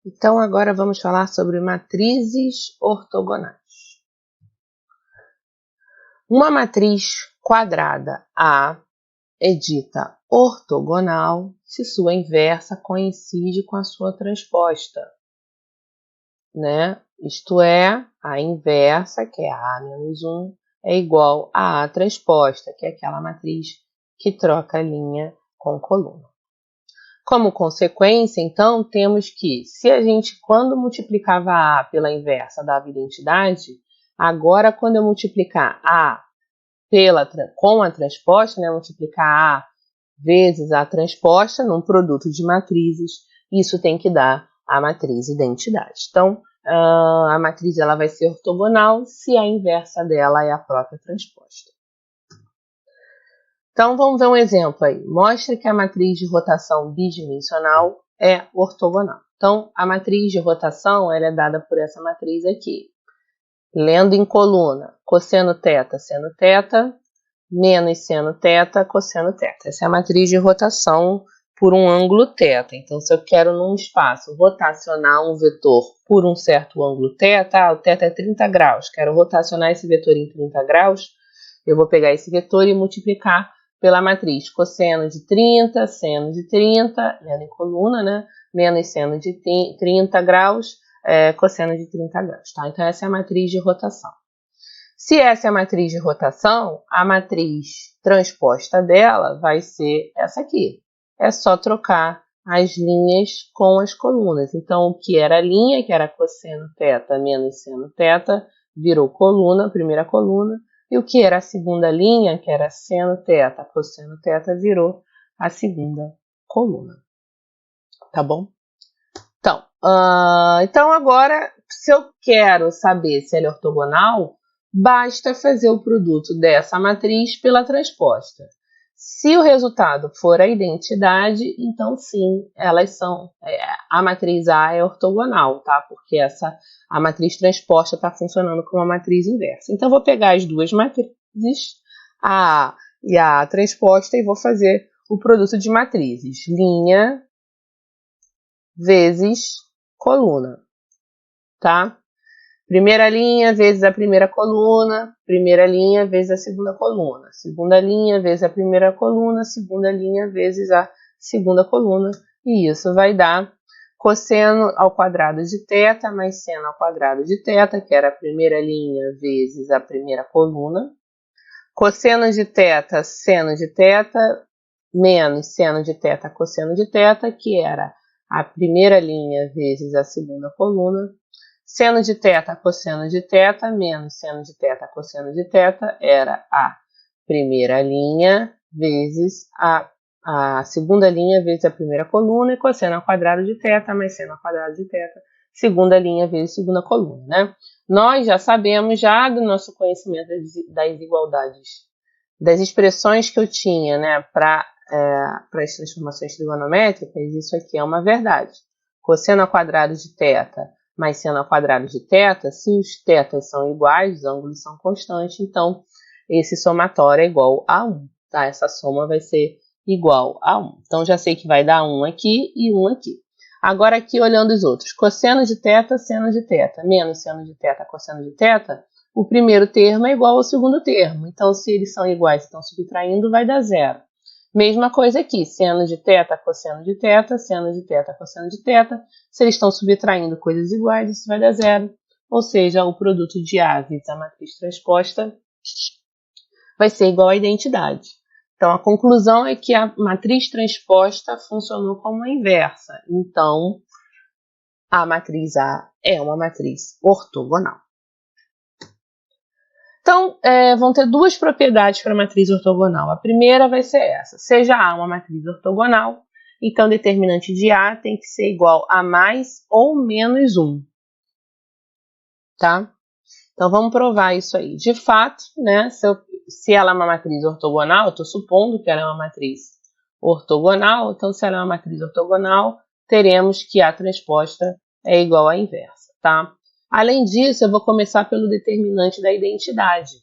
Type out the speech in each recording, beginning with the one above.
Então, agora vamos falar sobre matrizes ortogonais. Uma matriz quadrada A é dita ortogonal se sua inversa coincide com a sua transposta, né? Isto é, a inversa, que é A menos 1, é igual a A transposta, que é aquela matriz que troca linha com coluna. Como consequência, então, temos que, se a gente, quando multiplicava A pela inversa, dava identidade, agora, quando eu multiplicar A com a transposta, né, multiplicar A vezes A transposta num produto de matrizes, isso tem que dar a matriz identidade. Então, a matriz ela vai ser ortogonal se a inversa dela é a própria transposta. Então, vamos ver um exemplo aí. Mostra que a matriz de rotação bidimensional é ortogonal. Então, a matriz de rotação ela é dada por essa matriz aqui. Lendo em coluna, cosseno θ, seno θ, menos seno θ, cosseno θ. Essa é a matriz de rotação por um ângulo θ. Então, se eu quero num espaço rotacionar um vetor por um certo ângulo θ, o θ é 30 graus, quero rotacionar esse vetor em 30 graus, eu vou pegar esse vetor e multiplicar pela matriz cosseno de 30, seno de 30, lendo em coluna, né? Menos seno de 30 graus, cosseno de 30 graus, tá? Então, essa é a matriz de rotação. Se essa é a matriz de rotação, a matriz transposta dela vai ser essa aqui. É só trocar as linhas com as colunas. Então, o que era linha, que era cosseno θ menos seno θ, virou coluna, primeira coluna. E o que era a segunda linha, que era seno θ, cosseno θ, virou a segunda coluna. Tá bom? Então agora, se eu quero saber se ela é ortogonal, basta fazer o produto dessa matriz pela transposta. Se o resultado for a identidade, então sim, elas são. A matriz A é ortogonal, tá? Porque a matriz transposta está funcionando como a matriz inversa. Então, eu vou pegar as duas matrizes, a A e a A transposta, e vou fazer o produto de matrizes. Linha vezes coluna, tá? Primeira linha vezes a primeira coluna, primeira linha vezes a segunda coluna, segunda linha vezes a primeira coluna, segunda linha vezes a segunda coluna, e isso vai dar cosseno ao quadrado de θ mais seno ao quadrado de θ, que era a primeira linha vezes a primeira coluna, cosseno de θ, seno de θ, menos seno de θ, cosseno de θ, que era a primeira linha vezes a segunda coluna, seno de θ, cosseno de θ, menos seno de θ, cosseno de θ, era a primeira linha vezes a segunda linha vezes a primeira coluna, e cosseno ao quadrado de θ mais seno ao quadrado de θ, segunda linha vezes segunda coluna, né? Nós já sabemos, já do nosso conhecimento das igualdades, das expressões que eu tinha, né, para as transformações trigonométricas, isso aqui é uma verdade. Cosseno ao quadrado de θ mais seno ao quadrado de θ, se os θs são iguais, os ângulos são constantes, então esse somatório é igual a 1, tá? Essa soma vai ser igual a 1. Então, já sei que vai dar 1 aqui e 1 aqui. Agora, aqui, olhando os outros. Cosseno de θ, seno de θ, menos seno de θ, cosseno de θ, o primeiro termo é igual ao segundo termo. Então, se eles são iguais e estão subtraindo, vai dar 0. Mesma coisa aqui, seno de θ, cosseno de θ, seno de θ, cosseno de θ. Se eles estão subtraindo coisas iguais, isso vai dar 0. Ou seja, o produto de A vezes a matriz transposta vai ser igual à identidade. Então, a conclusão é que a matriz transposta funcionou como a inversa. Então, a matriz A é uma matriz ortogonal. Então, vão ter duas propriedades para a matriz ortogonal. A primeira vai ser essa. Seja A uma matriz ortogonal, então o determinante de A tem que ser igual a mais ou menos 1. Tá? Então, vamos provar isso aí. De fato, né, se ela é uma matriz ortogonal, eu estou supondo que ela é uma matriz ortogonal, então se ela é uma matriz ortogonal, teremos que A transposta é igual à inversa, tá? Além disso, eu vou começar pelo determinante da identidade.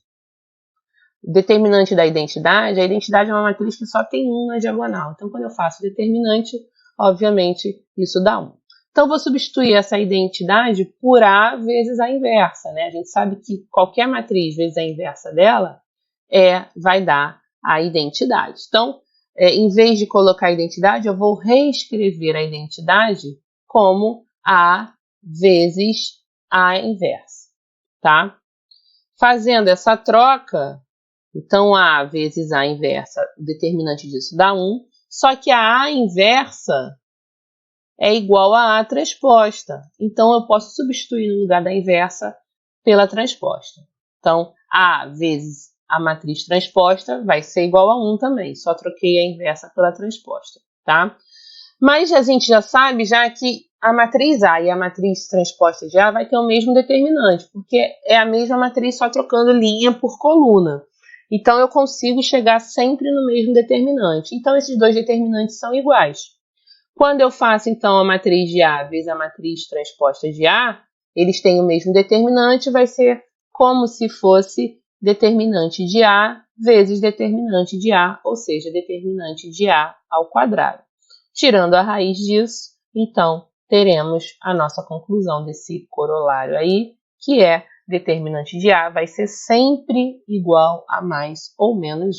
O determinante da identidade, a identidade é uma matriz que só tem 1 na diagonal. Então, quando eu faço o determinante, obviamente, isso dá 1. Então, vou substituir essa identidade por A vezes a inversa, né? A gente sabe que qualquer matriz vezes a inversa dela vai dar a identidade. Então, em vez de colocar a identidade, eu vou reescrever a identidade como A vezes A inversa, tá? Fazendo essa troca, então A vezes A inversa, o determinante disso dá 1, só que a A inversa é igual a A transposta. Então, eu posso substituir no lugar da inversa pela transposta. Então, A vezes a matriz transposta vai ser igual a 1 também. Só troquei a inversa pela transposta, tá? Mas a gente já sabe que a matriz A e a matriz transposta de A vai ter o mesmo determinante, porque é a mesma matriz só trocando linha por coluna. Então, eu consigo chegar sempre no mesmo determinante. Então, esses dois determinantes são iguais. Quando eu faço, então, a matriz de A vezes a matriz transposta de A, eles têm o mesmo determinante, vai ser como se fosse determinante de A vezes determinante de A, ou seja, determinante de A ao quadrado. Tirando a raiz disso, então, teremos a nossa conclusão desse corolário aí, que é determinante de A vai ser sempre igual a mais ou menos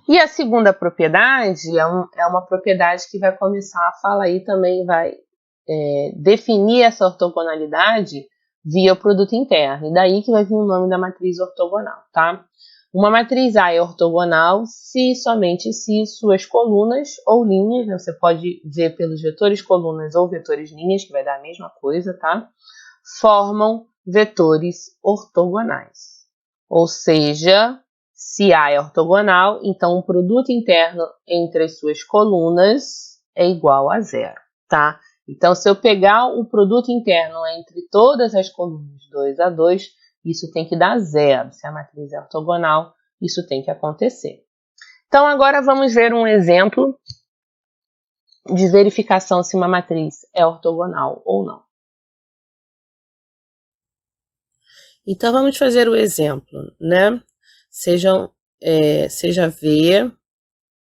1. E a segunda propriedade é uma propriedade que vai começar a falar aí também, vai definir essa ortogonalidade via o produto interno. E daí que vai vir o nome da matriz ortogonal, tá? Uma matriz A é ortogonal se somente se suas colunas ou linhas, né, você pode ver pelos vetores colunas ou vetores linhas, que vai dar a mesma coisa, tá? Formam vetores ortogonais. Ou seja, se A é ortogonal, então o produto interno entre as suas colunas é igual a 0, tá? Então, se eu pegar o produto interno entre todas as colunas 2 a 2, isso tem que dar 0. Se a matriz é ortogonal, isso tem que acontecer. Então, agora vamos ver um exemplo de verificação se uma matriz é ortogonal ou não. Então, vamos fazer o exemplo, né? Seja V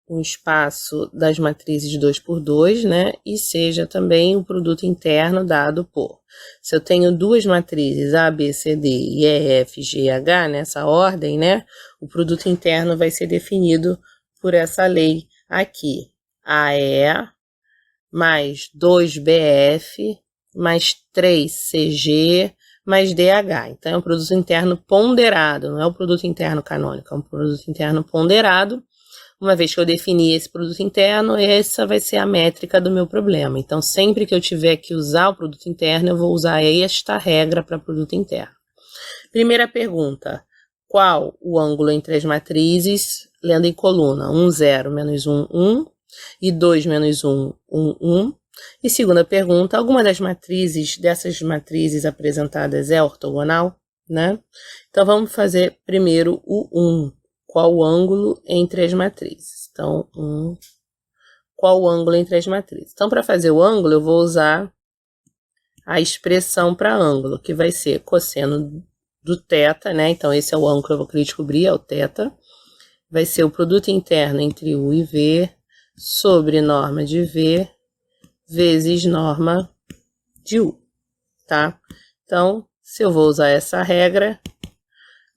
um espaço das matrizes 2 por 2, né? E seja também o produto interno dado por. Se eu tenho duas matrizes A, B, C, D e E, F, G, H, nessa ordem, né? O produto interno vai ser definido por essa lei aqui. AE mais 2BF mais 3CG mais DH. Então, é um produto interno ponderado, não é o produto interno canônico, é um produto interno ponderado. Uma vez que eu defini esse produto interno, essa vai ser a métrica do meu problema. Então, sempre que eu tiver que usar o produto interno, eu vou usar esta regra para produto interno. Primeira pergunta, qual o ângulo entre as matrizes, lendo em coluna, 1, 0, menos 1, 1, e 2, menos 1, 1, 1. E segunda pergunta, alguma dessas matrizes apresentadas é ortogonal, né? Então, vamos fazer primeiro o 1. Qual o ângulo entre as matrizes? Então, qual o ângulo entre as matrizes? Então, para fazer o ângulo, eu vou usar a expressão para ângulo, que vai ser cosseno do θ, né? Então, esse é o ângulo que eu vou querer descobrir, é o θ. Vai ser o produto interno entre U e V sobre norma de V vezes norma de U, tá? Então, se eu vou usar essa regra,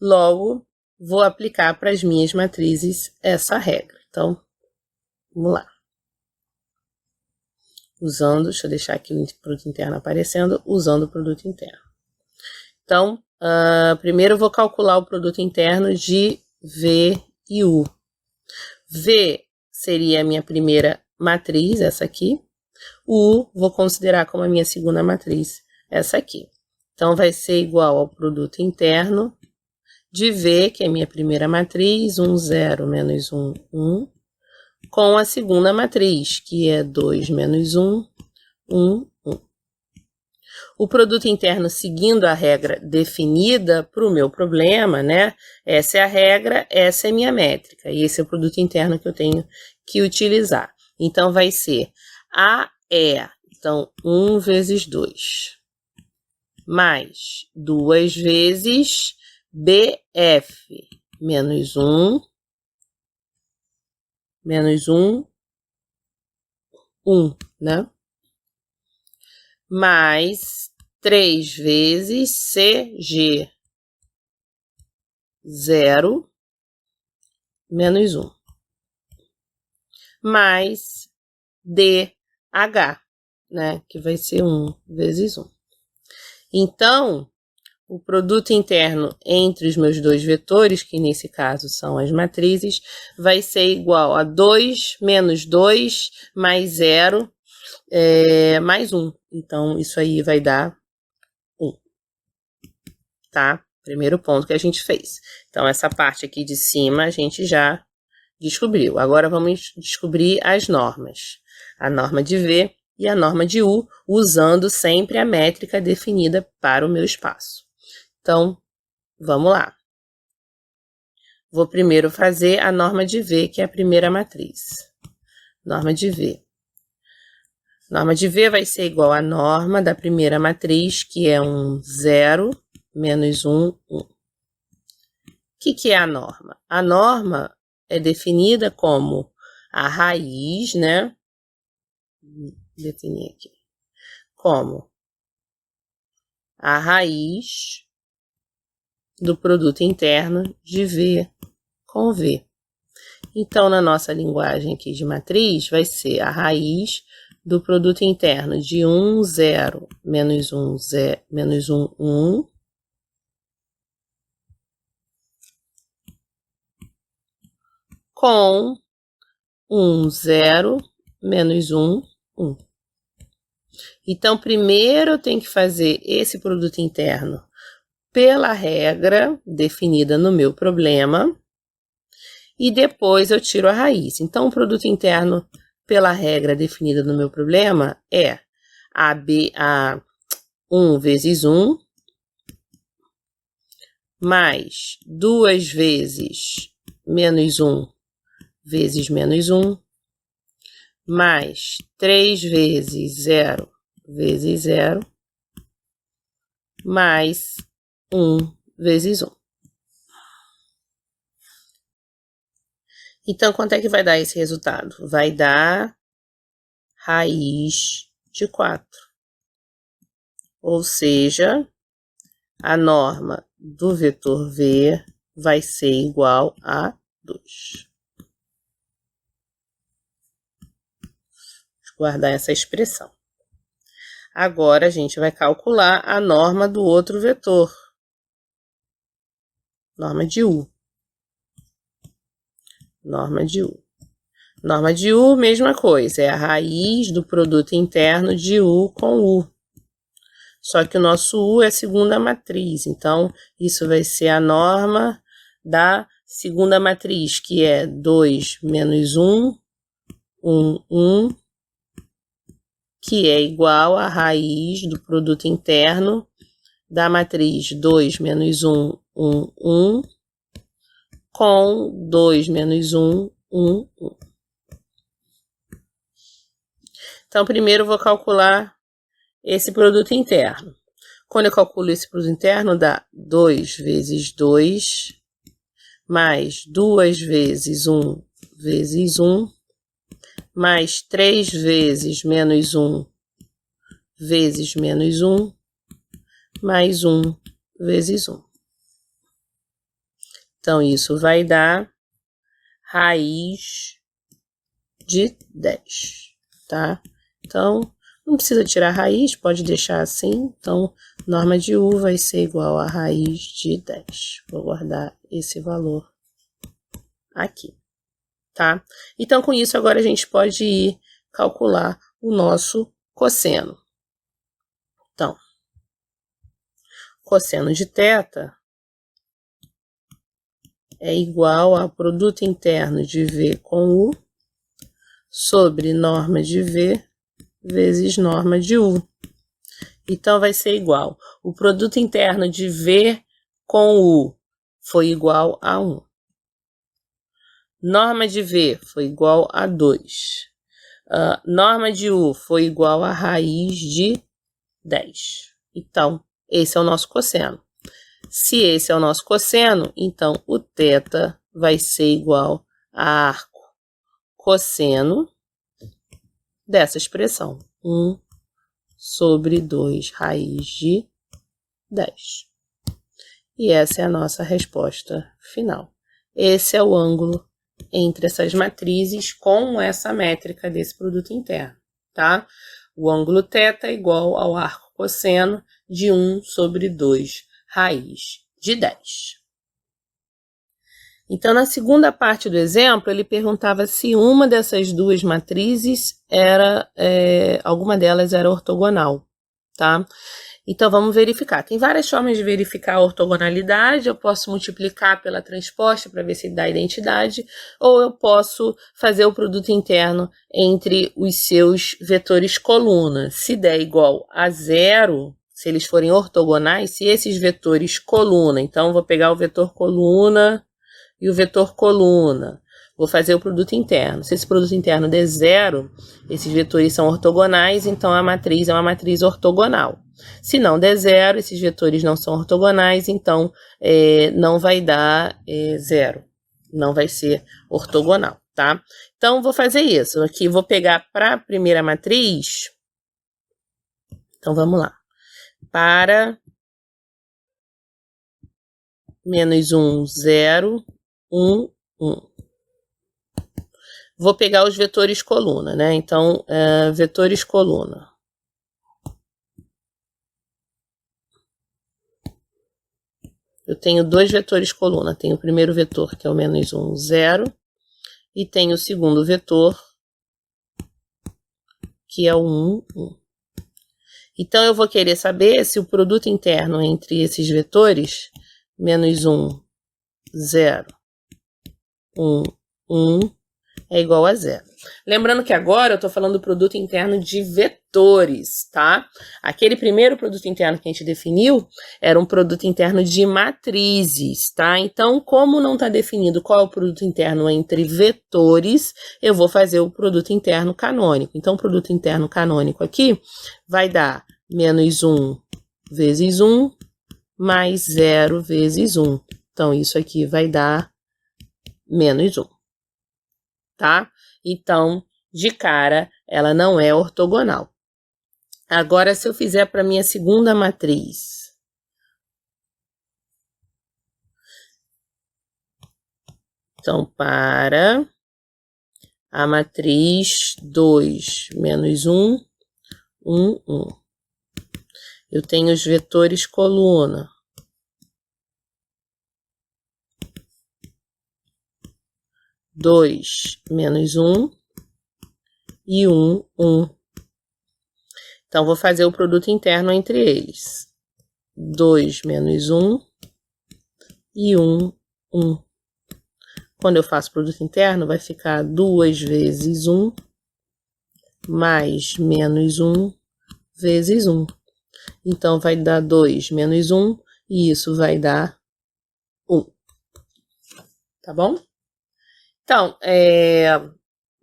logo vou aplicar para as minhas matrizes essa regra. Então, vamos lá. Deixa eu deixar aqui o produto interno aparecendo, usando o produto interno. Então, primeiro eu vou calcular o produto interno de V e U. V seria a minha primeira matriz, essa aqui. U vou considerar como a minha segunda matriz, essa aqui. Então, vai ser igual ao produto interno de V, que é a minha primeira matriz, 1, 0, menos 1, 1, com a segunda matriz, que é 2 menos 1, 1, 1. O produto interno seguindo a regra definida para o meu problema, né? Essa é a regra, essa é a minha métrica, e esse é o produto interno que eu tenho que utilizar. Então, vai ser AE, então 1 vezes 2, mais 2 vezes BF, menos 1, 1, né? Mais 3 vezes CG 0 menos 1. Mais DH, né? Que vai ser 1 vezes 1. Então, o produto interno entre os meus dois vetores, que nesse caso são as matrizes, vai ser igual a 2 menos 2 mais 0 mais 1. Então, isso aí vai dar 1. Tá? Primeiro ponto que a gente fez. Então, essa parte aqui de cima a gente já descobriu. Agora, vamos descobrir as normas. A norma de V e a norma de U, usando sempre a métrica definida para o meu espaço. Então, vamos lá. Vou primeiro fazer a norma de V, que é a primeira matriz. Norma de V. Norma de V vai ser igual à norma da primeira matriz, que é 0 menos 1, 1. O que é a norma? A norma é definida como a raiz, né? Vou definir aqui. Como a raiz do produto interno de V com V. Então, na nossa linguagem aqui de matriz, vai ser a raiz do produto interno de 1, 0, menos 1, 0, menos 1, 1, com 1, 0, menos 1, 1. Então, primeiro eu tenho que fazer esse produto interno pela regra definida no meu problema, e depois eu tiro a raiz. Então, o produto interno pela regra definida no meu problema é a 1 vezes 1, mais 2 vezes menos 1 vezes menos 1, mais 3 vezes 0 vezes 0, mais 1 vezes 1. Então, quanto é que vai dar esse resultado? Vai dar raiz de 4. Ou seja, a norma do vetor V vai ser igual a 2. Vou guardar essa expressão. Agora, a gente vai calcular a norma do outro vetor. Norma de U. Norma de U. Norma de U, mesma coisa, é a raiz do produto interno de U com U. Só que o nosso U é a segunda matriz, então isso vai ser a norma da segunda matriz, que é 2 menos 1, 1, 1, que é igual à raiz do produto interno da matriz 2 menos 1, 1, 1, com 2 menos 1, 1, 1. Então, primeiro eu vou calcular esse produto interno. Quando eu calculo esse produto interno, dá 2 vezes 2, mais 2 vezes 1 vezes 1, mais 3 vezes menos 1 vezes menos 1, mais 1 vezes 1. Então, isso vai dar raiz de 10, tá? Então, não precisa tirar a raiz, pode deixar assim. Então, norma de U vai ser igual a raiz de 10. Vou guardar esse valor aqui, tá? Então, com isso, agora a gente pode ir calcular o nosso cosseno. Então, cosseno de θ é igual ao produto interno de V com U sobre norma de V vezes norma de U. Então, vai ser igual. O produto interno de V com U foi igual a 1. Norma de V foi igual a 2. Norma de U foi igual a raiz de 10. Então, esse é o nosso cosseno. Se esse é o nosso cosseno, então o θ vai ser igual a arco cosseno dessa expressão. 1 sobre 2 raiz de 10. E essa é a nossa resposta final. Esse é o ângulo entre essas matrizes com essa métrica desse produto interno, tá? O ângulo θ é igual ao arco cosseno de 1 sobre 2 raiz de 10. Então, na segunda parte do exemplo, ele perguntava se uma dessas duas matrizes alguma delas era ortogonal, tá? Então, vamos verificar. Tem várias formas de verificar a ortogonalidade. Eu posso multiplicar pela transposta para ver se dá identidade, ou eu posso fazer o produto interno entre os seus vetores coluna. Se der igual a 0, se eles forem ortogonais, se esses vetores coluna, então vou pegar o vetor coluna e o vetor coluna, vou fazer o produto interno. Se esse produto interno der 0, esses vetores são ortogonais, então a matriz é uma matriz ortogonal. Se não der 0, esses vetores não são ortogonais, então não vai dar 0. Não vai ser ortogonal, tá? Então, vou fazer isso. Aqui, vou pegar para a primeira matriz. Então, vamos lá. Para menos 1, 0, 1, 1. Vou pegar os vetores coluna, né? Então, vetores coluna. Eu tenho dois vetores coluna. Tenho o primeiro vetor, que é o menos 1, 0. E tenho o segundo vetor, que é o 1, 1. Então, eu vou querer saber se o produto interno entre esses vetores, menos 1, 0, 1, 1, é igual a 0. Lembrando que agora eu estou falando do produto interno de vetores, tá? Aquele primeiro produto interno que a gente definiu era um produto interno de matrizes, tá? Então, como não está definido qual é o produto interno entre vetores, eu vou fazer o produto interno canônico. Então, o produto interno canônico aqui vai dar menos 1 vezes 1 mais 0 vezes 1. Então, isso aqui vai dar menos 1. Tá? Então, de cara, ela não é ortogonal. Agora, se eu fizer para minha segunda matriz, então, para a matriz 2 menos 1, 1, 1, eu tenho os vetores coluna. Dois menos 1 e 1, 1. Então, vou fazer o produto interno entre eles. 2 menos 1 e 1, 1. Quando eu faço produto interno, vai ficar 2 vezes 1 mais menos 1 vezes 1. Então, vai dar 2 menos 1 e isso vai dar 1. Tá bom? Então,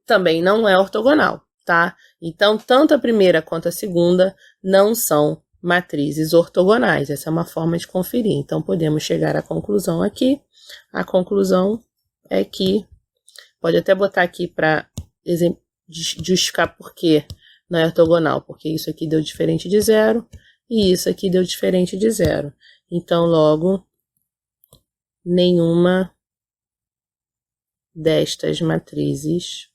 também não é ortogonal, tá? Então, tanto a primeira quanto a segunda não são matrizes ortogonais. Essa é uma forma de conferir. Então, podemos chegar à conclusão aqui. A conclusão é que, pode até botar aqui para justificar por que não é ortogonal, porque isso aqui deu diferente de 0 e isso aqui deu diferente de 0. Então, logo, nenhuma destas matrizes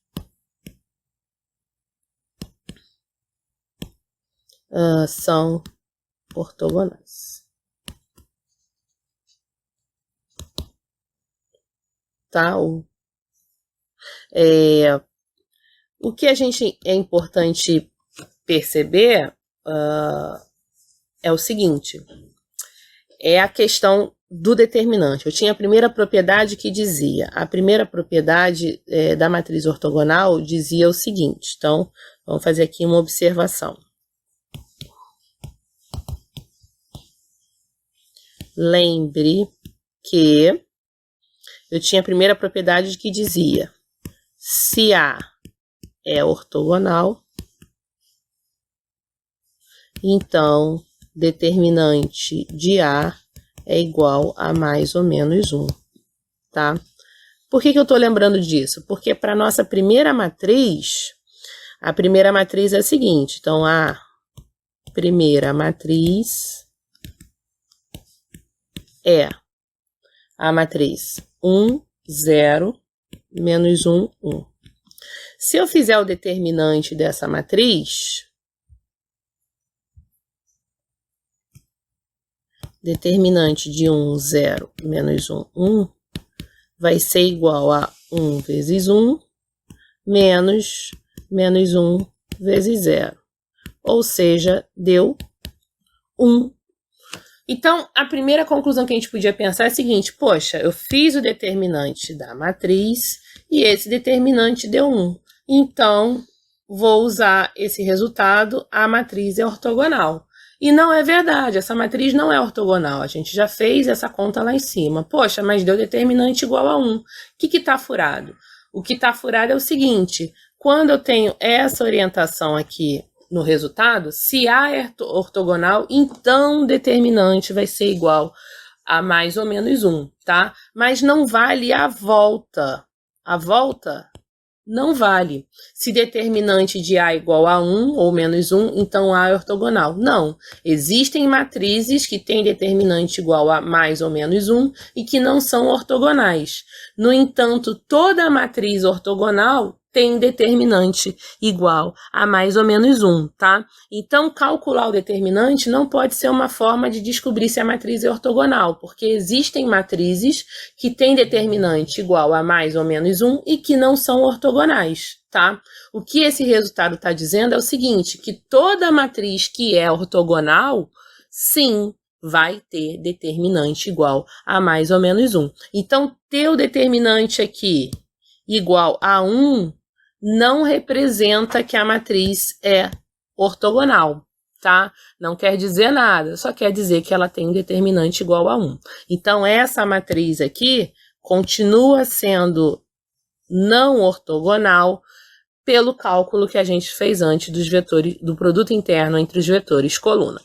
são ortogonais. Tá? O que é importante perceber é o seguinte, é a questão do determinante. Eu tinha a primeira propriedade que dizia, a primeira propriedade da matriz ortogonal dizia o seguinte, então vamos fazer aqui uma observação. Lembre que eu tinha a primeira propriedade que dizia, se A é ortogonal, então determinante de A é igual a mais ou menos 1, tá? Por que eu estou lembrando disso? Porque para a nossa primeira matriz, A primeira matriz é a seguinte, então a primeira matriz é a matriz 1, 0, menos 1, 1. Se eu fizer o determinante dessa matriz, determinante de 1, 0, menos 1, 1, vai ser igual a 1 vezes 1, menos 1 vezes 0. Ou seja, deu 1. Então, a primeira conclusão que a gente podia pensar é a seguinte, poxa, eu fiz o determinante da matriz e esse determinante deu 1. Então, vou usar esse resultado, a matriz é ortogonal. E não é verdade, essa matriz não é ortogonal, a gente já fez essa conta lá em cima. Poxa, mas deu determinante igual a 1. O que está furado? O que está furado é o seguinte, quando eu tenho essa orientação aqui no resultado, se A é ortogonal, então o determinante vai ser igual a mais ou menos 1, tá? Mas não vale a volta. A volta não vale. Se determinante de A é igual a 1 ou menos 1, então A é ortogonal. Não. Existem matrizes que têm determinante igual a mais ou menos 1 e que não são ortogonais. No entanto, toda matriz ortogonal tem determinante igual a mais ou menos 1, tá? Então, calcular o determinante não pode ser uma forma de descobrir se a matriz é ortogonal, porque existem matrizes que têm determinante igual a mais ou menos 1 e que não são ortogonais, tá? O que esse resultado está dizendo é o seguinte, que toda matriz que é ortogonal, sim, vai ter determinante igual a mais ou menos 1. Então, ter o determinante aqui igual a 1 não representa que a matriz é ortogonal, tá? Não quer dizer nada, só quer dizer que ela tem um determinante igual a 1. Então, essa matriz aqui continua sendo não ortogonal pelo cálculo que a gente fez antes dos vetores, do produto interno entre os vetores coluna.